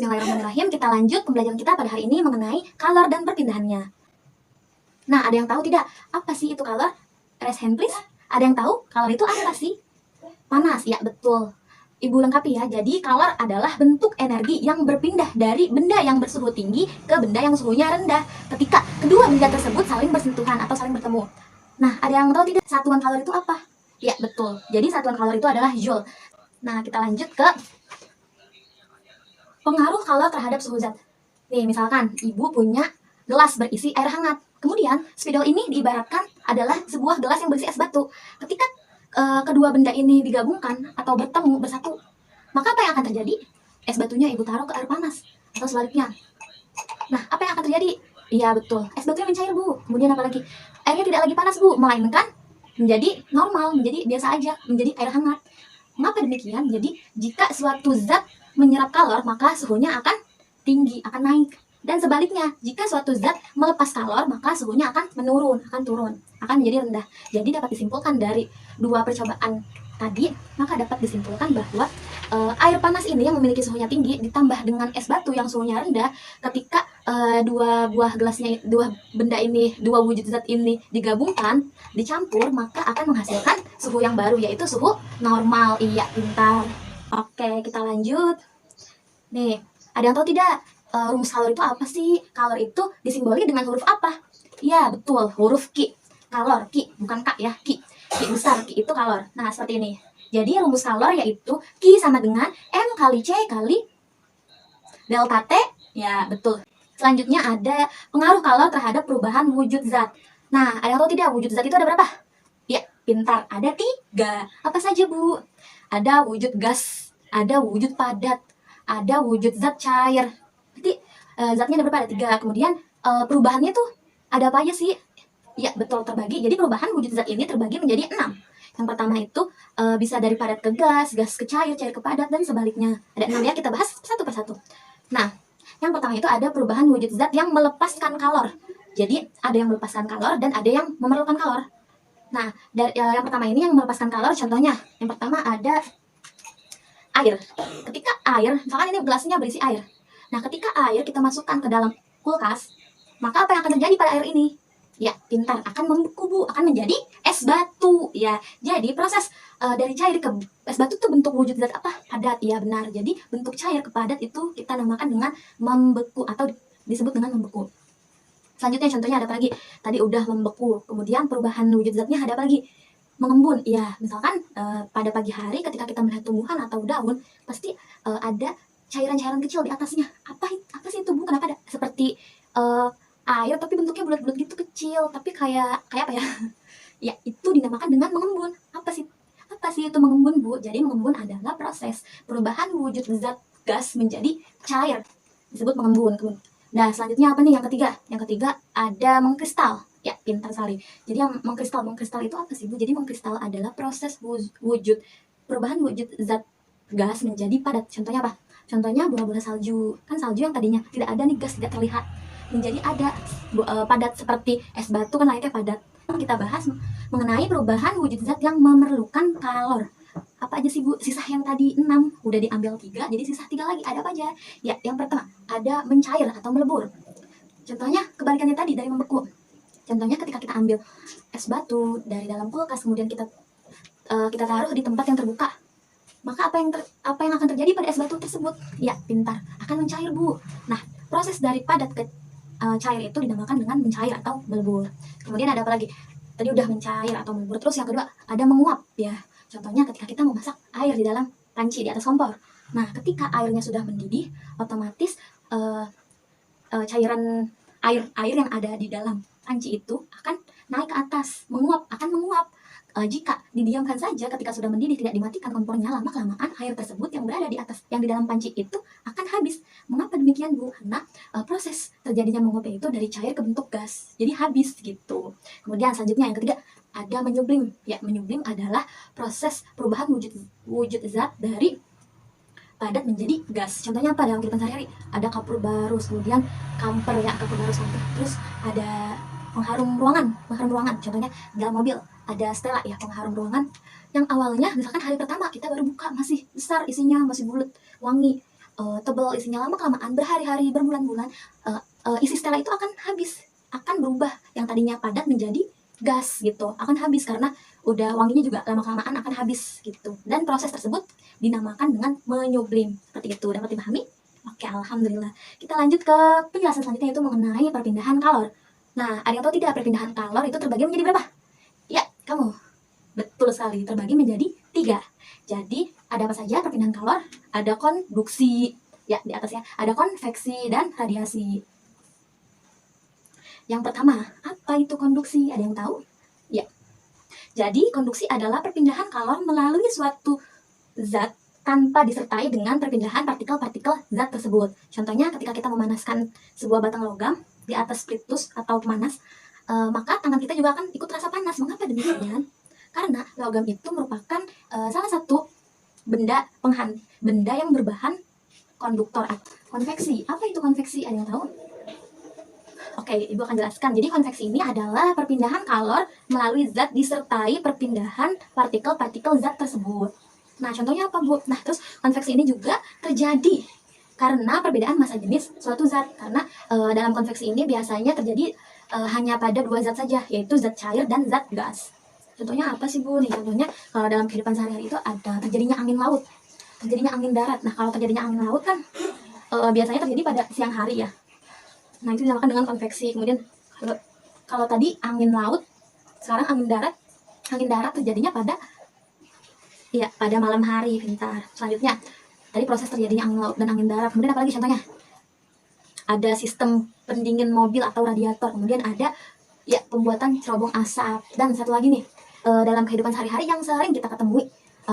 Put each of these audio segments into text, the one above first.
Bismillahirrahmanirrahim. Kita lanjut pembelajaran kita pada hari ini mengenai kalor dan perpindahannya. Nah, ada yang tahu tidak apa sih itu kalor? Raise hand please. Ada yang tahu kalor itu apa sih? Panas, ya betul. Ibu lengkapi ya. Jadi kalor adalah bentuk energi yang berpindah dari benda yang bersuhu tinggi ke benda yang suhunya rendah ketika kedua benda tersebut saling bersentuhan atau saling bertemu. Nah, ada yang tahu tidak satuan kalor itu apa? Ya betul. Jadi satuan kalor itu adalah joule. Nah, kita lanjut ke pengaruh kalor terhadap suhu zat. Nih, misalkan ibu punya gelas berisi air hangat. Kemudian, spidol ini diibaratkan adalah sebuah gelas yang berisi es batu. Ketika kedua benda ini digabungkan atau bertemu, bersatu, maka apa yang akan terjadi? Es batunya ibu taruh ke air panas, atau sebaliknya. Nah, apa yang akan terjadi? Iya, betul. Es batunya mencair, Bu. Kemudian apa lagi? Airnya tidak lagi panas, Bu, melainkan menjadi normal, menjadi biasa aja, menjadi air hangat. Mengapa demikian? Jadi, jika suatu zat menyerap kalor, maka suhunya akan tinggi, akan naik. Dan sebaliknya, jika suatu zat melepas kalor, maka suhunya akan menurun, akan turun, akan menjadi rendah. Jadi dapat disimpulkan dari dua percobaan tadi, maka dapat disimpulkan bahwa air panas ini yang memiliki suhunya tinggi ditambah dengan es batu yang suhunya rendah, ketika dua buah gelasnya, dua benda ini, dua wujud zat ini digabungkan, dicampur, maka akan menghasilkan suhu yang baru, yaitu suhu normal. Iya, pintar. Oke, kita lanjut. Nih, ada yang tahu tidak? Rumus kalor itu apa sih? Kalor itu disimboli dengan huruf apa? Ya, betul, huruf Q. Kalor, Q, bukan K ya, Q. Q besar, Q itu kalor. Nah, seperti ini. Jadi rumus kalor yaitu Q sama dengan M kali C kali delta T. Ya, betul. Selanjutnya ada pengaruh kalor terhadap perubahan wujud zat. Nah, ada yang tahu tidak wujud zat itu ada berapa? Ya, pintar. Ada 3. Apa saja, Bu? Ada wujud gas, ada wujud padat, ada wujud zat cair. Berarti zatnya ada berapa? Ada 3. Kemudian perubahannya tuh ada apa aja sih? Ya, betul, terbagi. Jadi perubahan wujud zat ini terbagi menjadi 6. Yang pertama itu bisa dari padat ke gas, gas ke cair, cair ke padat, dan sebaliknya. Ada 6 ya, kita bahas satu persatu. Nah, yang pertama itu ada perubahan wujud zat yang melepaskan kalor. Jadi ada yang melepaskan kalor dan ada yang memerlukan kalor. Nah, yang pertama ini yang melepaskan kalor, contohnya yang pertama ada air. Ketika air, misalkan ini gelasnya berisi air. Nah, ketika air kita masukkan ke dalam kulkas, maka apa yang akan terjadi pada air ini? Ya, pintar, akan membeku, Bu, akan menjadi es batu. Ya, jadi proses dari cair ke es batu itu bentuk wujud zat apa? Padat. Ya, benar. Jadi bentuk cair ke padat itu kita namakan dengan membeku atau disebut dengan membeku. Selanjutnya contohnya ada apa lagi? Tadi udah membeku. Kemudian perubahan wujud zatnya ada apa lagi? Mengembun. Ya, misalkan pada pagi hari ketika kita melihat tumbuhan atau daun, pasti ada cairan-cairan kecil di atasnya. Apa sih itu, Bu? Kenapa ada seperti air tapi bentuknya bulat-bulat gitu, kecil, tapi kayak apa ya? Ya, itu dinamakan dengan mengembun. Apa sih itu mengembun, Bu? Jadi mengembun adalah proses perubahan wujud zat gas menjadi cair, disebut mengembun. Nah, selanjutnya apa nih yang ketiga? Yang ketiga ada mengkristal. Ya, pintar sekali. Jadi yang mengkristal itu apa sih, Bu? Jadi mengkristal adalah proses perubahan wujud zat gas menjadi padat. Contohnya apa? Contohnya bola-bola salju. Kan salju yang tadinya tidak ada nih, gas tidak terlihat, menjadi ada padat seperti es batu, kan layaknya padat. Kita bahas mengenai perubahan wujud zat yang memerlukan kalor. Apa aja sih, Bu? Sisa yang tadi 6 udah diambil 3, jadi sisa 3 lagi. Ada apa aja? Ya, yang pertama ada mencair atau melebur. Contohnya kebalikannya tadi dari membeku. Contohnya ketika kita ambil es batu dari dalam kulkas, kemudian kita taruh di tempat yang terbuka, maka apa yang akan terjadi pada es batu tersebut? Ya, pintar, akan mencair, Bu. Nah, proses dari padat ke cair itu dinamakan dengan mencair atau melebur. Kemudian ada apa lagi? Tadi udah mencair atau melebur. Terus yang kedua ada menguap, ya. Contohnya ketika kita memasak air di dalam panci di atas kompor. Nah, ketika airnya sudah mendidih, otomatis cairan air yang ada di dalam panci itu akan naik ke atas, akan menguap. Jika didiamkan saja ketika sudah mendidih, tidak dimatikan kompornya, lama-kelamaan air tersebut yang berada di atas, yang di dalam panci itu akan habis. Mengapa demikian, Bu? Karena proses terjadinya menguap itu dari cair ke bentuk gas, jadi habis gitu. Kemudian selanjutnya yang ketiga ada menyublim. Ya, menyublim adalah proses perubahan wujud zat dari padat menjadi gas. Contohnya apa dalam kehidupan sehari-hari? Ada kapur barus, kemudian kamper, ya, kapur barus kamper. Terus ada pengharum ruangan. Contohnya dalam mobil ada Stella, ya, pengharum ruangan yang awalnya misalkan hari pertama kita baru buka masih besar isinya, masih bulat, wangi. tebal, isinya lama-kelamaan, berhari-hari, berbulan-bulan, isi stella itu akan habis, akan berubah yang tadinya padat menjadi gas gitu, akan habis karena udah wanginya juga lama-kelamaan akan habis gitu. Dan proses tersebut dinamakan dengan menyublim. Seperti itu, dapat dipahami? Oke, alhamdulillah. Kita lanjut ke penjelasan selanjutnya, yaitu mengenai perpindahan kalor. Nah, ada yang tahu tidak perpindahan kalor itu terbagi menjadi berapa? Ya, kamu. Betul sekali, terbagi menjadi 3. Jadi, ada apa saja perpindahan kalor? Ada konduksi, ya di atasnya, ada konveksi dan radiasi. Yang pertama, apa itu konduksi? Ada yang tahu? Ya. Jadi, konduksi adalah perpindahan kalor melalui suatu zat tanpa disertai dengan perpindahan partikel-partikel zat tersebut. Contohnya, ketika kita memanaskan sebuah batang logam di atas splitus atau pemanas, maka tangan kita juga akan ikut rasa panas. Mengapa demikian? Karena logam itu merupakan salah satu benda yang berbahan konduktor. Konveksi, apa itu konveksi? Ada yang tahu? Oke, Ibu akan jelaskan. Jadi konveksi ini adalah perpindahan kalor melalui zat disertai perpindahan partikel-partikel zat tersebut. Nah, contohnya apa, Bu? Nah, terus konveksi ini juga terjadi karena perbedaan massa jenis suatu zat. Karena dalam konveksi ini biasanya terjadi hanya pada 2 zat saja, yaitu zat cair dan zat gas. Contohnya apa sih, Bu? Nih, contohnya kalau dalam kehidupan sehari-hari itu ada terjadinya angin laut, terjadinya angin darat. Nah, kalau terjadinya angin laut kan biasanya terjadi pada siang hari ya. Nah, itu dinamakan dengan konveksi. Kemudian kalau tadi angin laut, sekarang angin darat. Angin darat terjadinya pada malam hari, pintar. Selanjutnya, tadi proses terjadinya angin laut dan angin darat. Kemudian apa lagi contohnya? Ada sistem pendingin mobil atau radiator. Kemudian ada pembuatan cerobong asap. Dan satu lagi nih, dalam kehidupan sehari-hari yang sering kita ketemui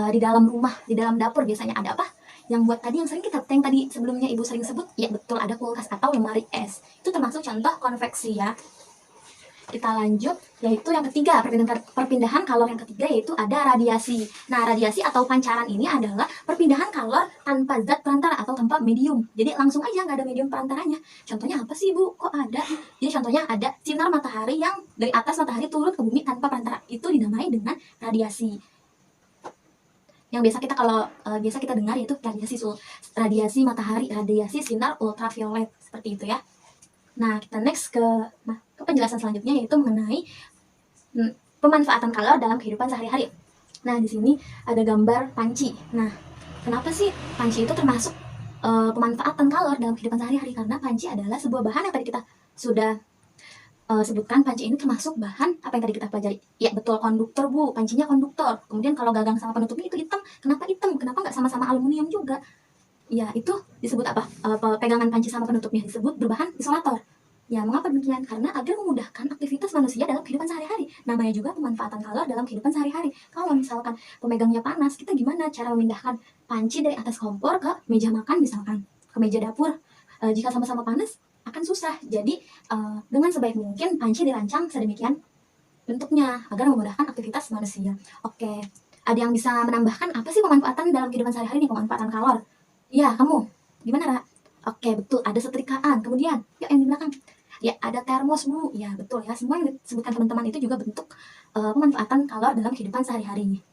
di dalam rumah, di dalam dapur biasanya ada apa? Yang buat tadi yang tadi sebelumnya Ibu sering sebut, ya betul, ada kulkas atau lemari es. Itu termasuk contoh konveksi ya. Kita lanjut, yaitu yang ketiga, perpindahan kalor yang ketiga, yaitu ada radiasi. Nah, radiasi atau pancaran ini adalah perpindahan kalor tanpa zat perantara atau tanpa medium. Jadi langsung aja, nggak ada medium perantaranya. Contohnya apa sih, Bu? Kok ada? Jadi contohnya ada sinar matahari yang dari atas matahari turun ke bumi tanpa perantara. Itu dinamai dengan radiasi. Yang biasa kita dengar yaitu radiasi matahari, radiasi sinar ultraviolet, seperti itu ya. Nah, kita next ke penjelasan selanjutnya, yaitu mengenai pemanfaatan kalor dalam kehidupan sehari-hari. Nah, di sini ada gambar panci. Nah, kenapa sih panci itu termasuk pemanfaatan kalor dalam kehidupan sehari-hari? Karena panci adalah sebuah bahan yang tadi kita sudah sebutkan. Panci ini termasuk bahan apa yang tadi kita pelajari? Ya betul, konduktor, Bu. Pancinya konduktor. Kemudian kalau gagang sama penutupnya itu hitam. Kenapa hitam? Kenapa nggak sama-sama aluminium juga? Ya, itu disebut apa? Pegangan panci sama penutupnya disebut berbahan isolator. Ya, mengapa demikian? Karena agar memudahkan aktivitas manusia dalam kehidupan sehari-hari. Namanya juga pemanfaatan kalor dalam kehidupan sehari-hari. Kalau misalkan pemegangnya panas, kita gimana cara memindahkan panci dari atas kompor ke meja makan misalkan, ke meja dapur? Jika sama-sama panas, akan susah. Jadi, dengan sebaik mungkin panci dirancang sedemikian bentuknya agar memudahkan aktivitas manusia. Oke, ada yang bisa menambahkan apa sih pemanfaatan dalam kehidupan sehari-hari nih, pemanfaatan kalor? Ya, kamu. Gimana, Ra? Oke, betul. Ada setrikaan. Kemudian, yuk yang di belakang. Ya, ada termos, Bu. Ya, betul ya. Semua yang disebutkan teman-teman itu juga bentuk pemanfaatan kalor dalam kehidupan sehari-hari.